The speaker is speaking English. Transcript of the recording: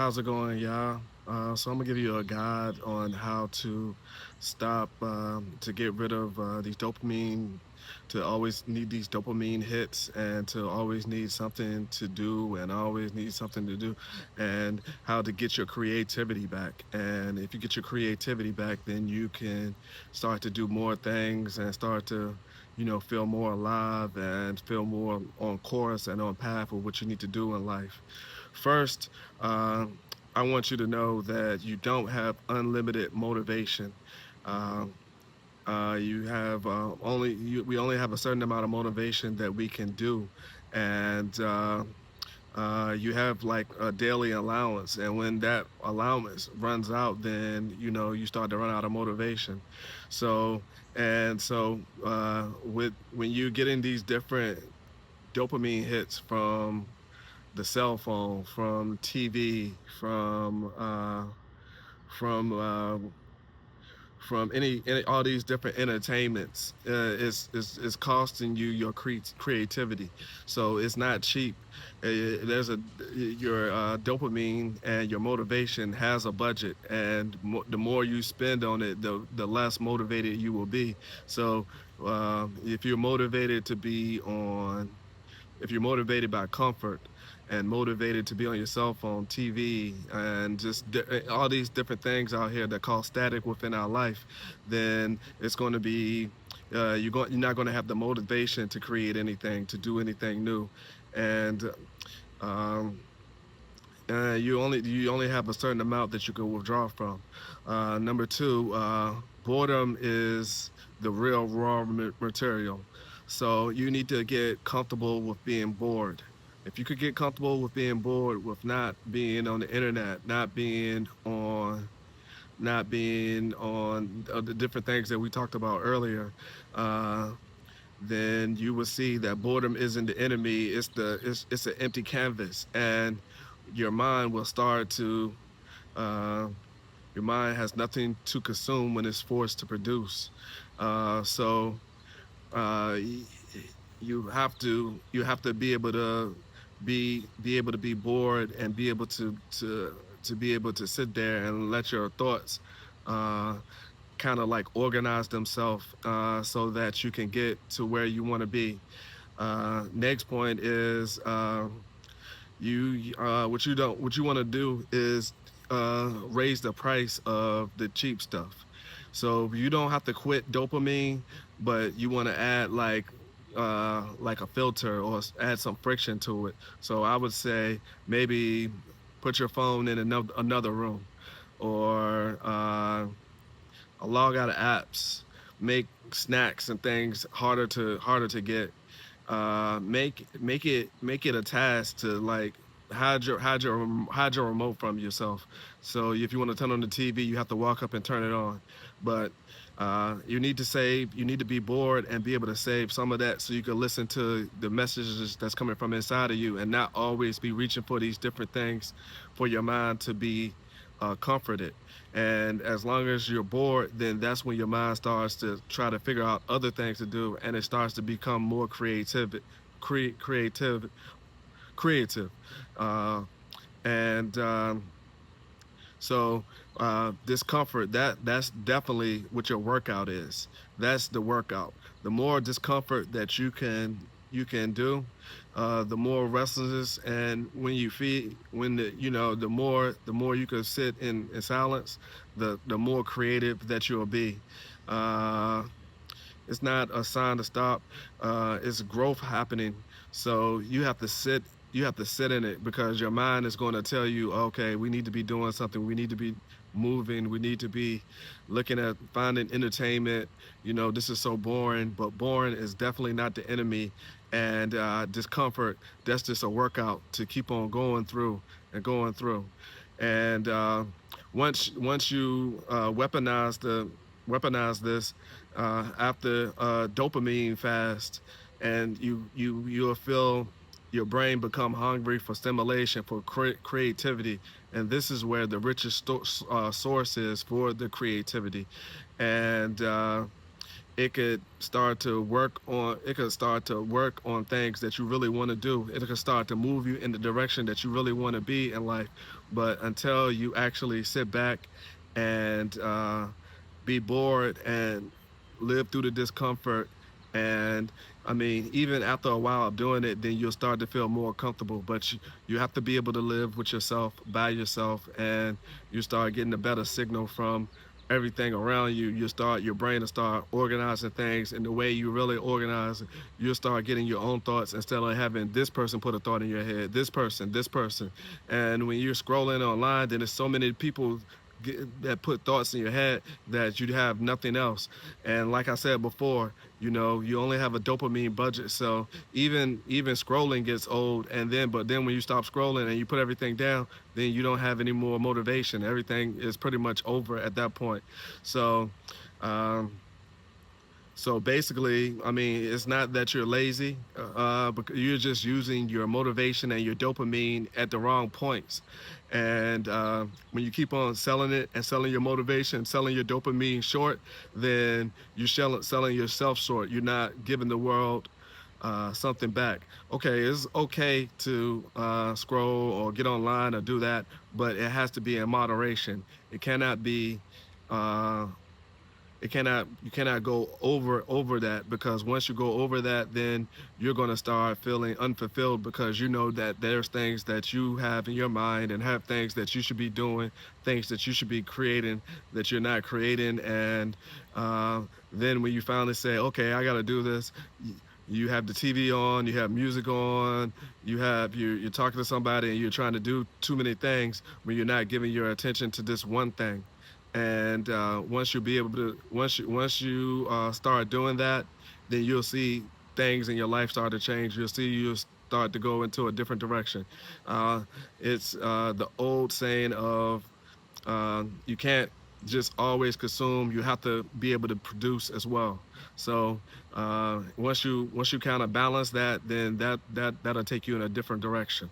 How's it going, y'all? So I'm gonna give you a guide on how to stop to get rid of these dopamine, to always need these dopamine hits, and to always need something to do, and always need something to do, and how to get your creativity back. And if you get your creativity back, then you can start to do more things and start to, feel more alive and feel more on course and on path with what you need to do in life. First, I want you to know that you don't have unlimited motivation. Um, you have we only have a certain amount of motivation that we can do, and you have like a daily allowance. And when that allowance runs out, then you start to run out of motivation. So with when you getting these different dopamine hits from the cell phone, from TV, from uh, from any all these different entertainments, is costing you your creativity. So it's not cheap. There's a your dopamine and your motivation has a budget, and the more you spend on it, the less motivated you will be. So if you're motivated to be on if you're motivated by comfort and motivated to be on your cell phone, TV, and just all these different things out here that cause static within our life, then it's going to be you're not going to have the motivation to create anything, to do anything new, and um, you only have a certain amount that you can withdraw from. Number two, boredom is the real raw material. So you need to get comfortable with being bored. If you could get comfortable with being bored, with not being on the internet, not being on the different things that we talked about earlier, uh, then you will see that boredom isn't the enemy. It's an empty canvas, and your mind will start to uh, your mind has nothing to consume when it's forced to produce. So uh, you have to be able to be bored and be able to be able to sit there and let your thoughts uh, kind of like organize themselves, so that you can get to where you want to be. Next point is, what you want to do is raise the price of the cheap stuff. So you don't have to quit dopamine, but you want to add like a filter, or add some friction to it. So I would say maybe put your phone in another room, or log out of apps, make snacks and things harder to get. Make it a task to like hide your remote from yourself. So if you want to turn on the TV, you have to walk up and turn it on. But you need to save. You need to be bored and be able to save some of that, so you can listen to the messages that's coming from inside of you, and not always be reaching for these different things for your mind to be comforted. And as long as you're bored, then that's when your mind starts to try to figure out other things to do, and it starts to become more creative, creative. Uh, and so discomfort, that's definitely what your workout is. That's the workout. The more discomfort that you can do, the more restlessness, and the more you can sit in silence, the more creative that you'll be. Uh, it's not a sign to stop. It's growth happening. So you have to sit in it, because your mind is going to tell you, okay, we need to be doing something. We need to be moving. We need to be looking at finding entertainment. This is so boring, but boring is definitely not the enemy. And discomfort, that's just a workout to keep on going through and going through. And once you weaponize this, after dopamine fast, and you'll feel your brain become hungry for stimulation, for creativity. And this is where the richest source is for the creativity. And it could start to work on things that you really want to do. It could start to move you in the direction that you really want to be in life. But until you actually sit back and be bored and live through the discomfort, and I mean, even after a while of doing it, then you'll start to feel more comfortable. But you have to be able to live with yourself, by yourself, and you start getting a better signal from everything around you. You start your brain to start organizing things, and the way you really organize, you'll start getting your own thoughts instead of having this person put a thought in your head, this person. And when you're scrolling online, then there's so many people that put thoughts in your head that you have nothing else. And like I said before, you know, you only have a dopamine budget, so even scrolling gets old. And then but then when you stop scrolling and you put everything down, then you don't have any more motivation. Everything is pretty much over at that point. So um so basically, I mean, it's not that you're lazy, because you're just using your motivation and your dopamine at the wrong points. And when you keep on selling it and selling your motivation, selling your dopamine short, then you're selling yourself short. You're not giving the world something back. Okay, it's okay to scroll or get online or do that, but it has to be in moderation. It cannot be. Uh, you cannot go over that, because once you go over that, then you're going to start feeling unfulfilled, because you know that there's things that you have in your mind and have things that you should be doing, things that you should be creating that you're not creating. And uh, then when you finally say, okay, I got to do this, you have the TV on, you have music on, you're talking to somebody and you're trying to do too many things when you're not giving your attention to this one thing. And once you start doing that, then you'll see things in your life start to change. You'll start to go into a different direction. Uh, it's the old saying of you can't just always consume. You have to be able to produce as well. So once you kind of balance that, then that'll take you in a different direction.